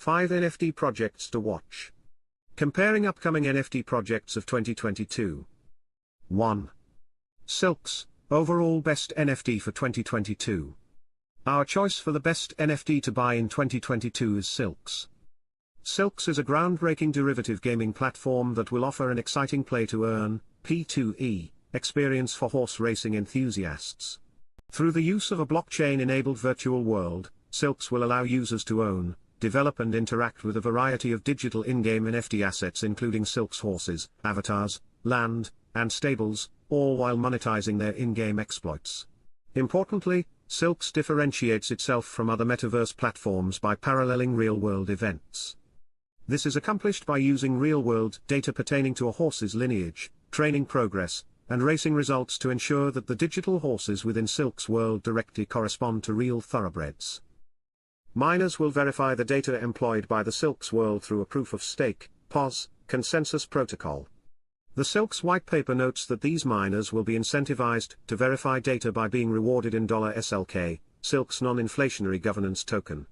5 NFT projects to watch. Comparing upcoming NFT projects of 2022. 1. Silks, overall best NFT for 2022. Our choice for the best NFT to buy in 2022 is Silks. Silks is a groundbreaking derivative gaming platform that will offer an exciting play-to-earn, P2E, experience for horse racing enthusiasts. Through the use of a blockchain-enabled virtual world, Silks will allow users to own, develop and interact with a variety of digital in-game NFT assets including Silks horses, avatars, land, and stables, all while monetizing their in-game exploits. Importantly, Silks differentiates itself from other metaverse platforms by paralleling real-world events. This is accomplished by using real-world data pertaining to a horse's lineage, training progress, and racing results to ensure that the digital horses within Silk's world directly correspond to real thoroughbreds. Miners will verify the data employed by the Silk's world through a proof-of-stake (POS) consensus protocol. The Silk's white paper notes that these miners will be incentivized to verify data by being rewarded in $SLK, Silk's non-inflationary governance token.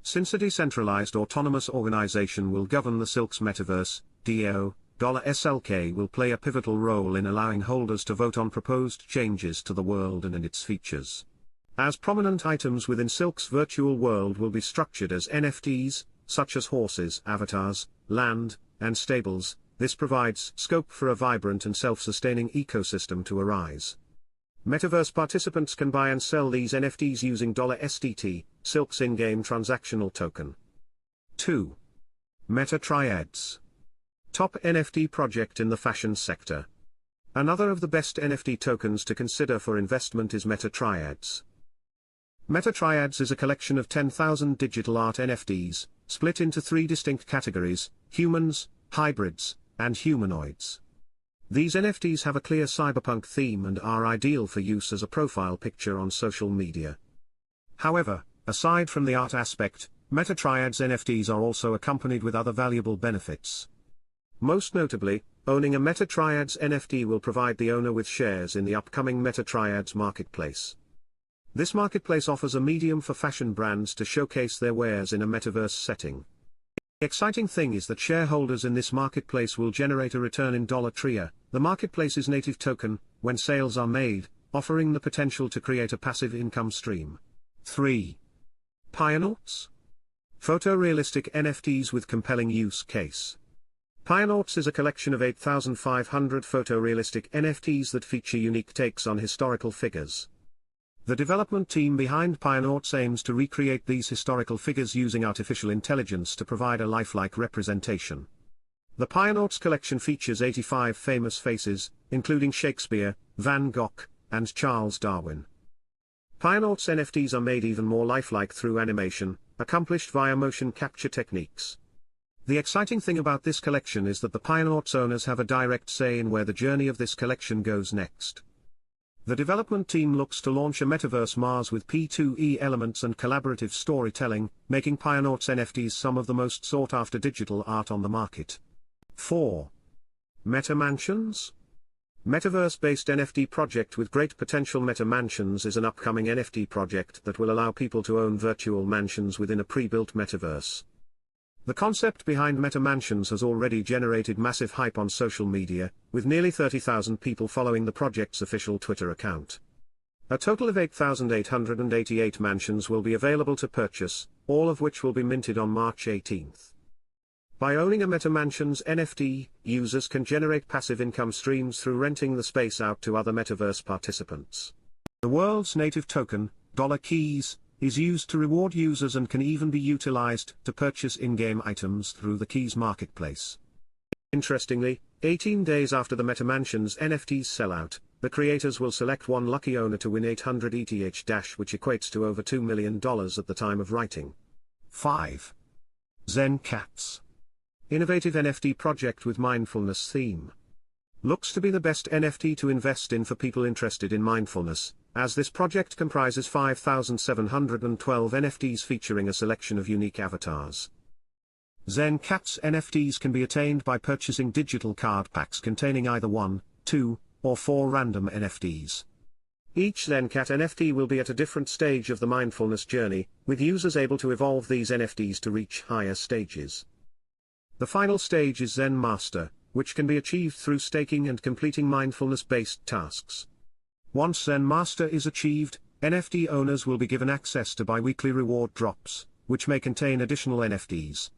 Since a decentralized autonomous organization will govern the Silk's metaverse, DAO, $SLK will play a pivotal role in allowing holders to vote on proposed changes to the world and its features. As prominent items within Silk's virtual world will be structured as NFTs, such as horses, avatars, land, and stables, this provides scope for a vibrant and self-sustaining ecosystem to arise. Metaverse participants can buy and sell these NFTs using $STT, Silk's in-game transactional token. 2. Meta Triads. Top NFT project in the fashion sector. Another of the best NFT tokens to consider for investment is Meta Triads. Meta Triads is a collection of 10,000 digital art NFTs, split into 3 distinct categories: humans, hybrids, and humanoids. These NFTs have a clear cyberpunk theme and are ideal for use as a profile picture on social media. However, aside from the art aspect, Meta Triads NFTs are also accompanied with other valuable benefits. Most notably, owning a Meta Triads NFT will provide the owner with shares in the upcoming Meta Triads marketplace. This marketplace offers a medium for fashion brands to showcase their wares in a metaverse setting. The exciting thing is that shareholders in this marketplace will generate a return in $TRIA, the marketplace's native token, when sales are made, offering the potential to create a passive income stream. 3. Pionauts. Photorealistic NFTs with compelling use case. Pionauts is a collection of 8,500 photorealistic NFTs that feature unique takes on historical figures. The development team behind Pionauts aims to recreate these historical figures using artificial intelligence to provide a lifelike representation. The Pionauts collection features 85 famous faces, including Shakespeare, Van Gogh, and Charles Darwin. Pionauts NFTs are made even more lifelike through animation, accomplished via motion capture techniques. The exciting thing about this collection is that the Pionauts owners have a direct say in where the journey of this collection goes next. The development team looks to launch a Metaverse Mars with P2E elements and collaborative storytelling, making Pionauts NFTs some of the most sought-after digital art on the market. 4. Meta Mansions. Metaverse-Based NFT Project with Great PotentialMeta Mansions is an upcoming NFT project that will allow people to own virtual mansions within a pre-built metaverse. The concept behind Meta Mansions has already generated massive hype on social media, with nearly 30,000 people following the project's official Twitter account. A total of 8,888 mansions will be available to purchase, all of which will be minted on March 18th. By owning a Meta Mansions NFT, users can generate passive income streams through renting the space out to other metaverse participants. The world's native token, $keys, is used to reward users and can even be utilized to purchase in-game items through the Keys marketplace. Interestingly, 18 days after the Meta Mansions NFTs sell out, the creators will select one lucky owner to win 800 ETH, which equates to over $2 million at the time of writing. 5. ZenCats. Innovative NFT project with Mindfulness Theme. Looks to be the best NFT to invest in for people interested in mindfulness, as this project comprises 5,712 NFTs featuring a selection of unique avatars. ZenCats NFTs can be attained by purchasing digital card packs containing either 1, 2, or 4 random NFTs. Each ZenCat NFT will be at a different stage of the mindfulness journey, with users able to evolve these NFTs to reach higher stages. The final stage is Zen Master, which can be achieved through staking and completing mindfulness-based tasks. Once Zen Master is achieved, NFT owners will be given access to bi-weekly reward drops, which may contain additional NFTs,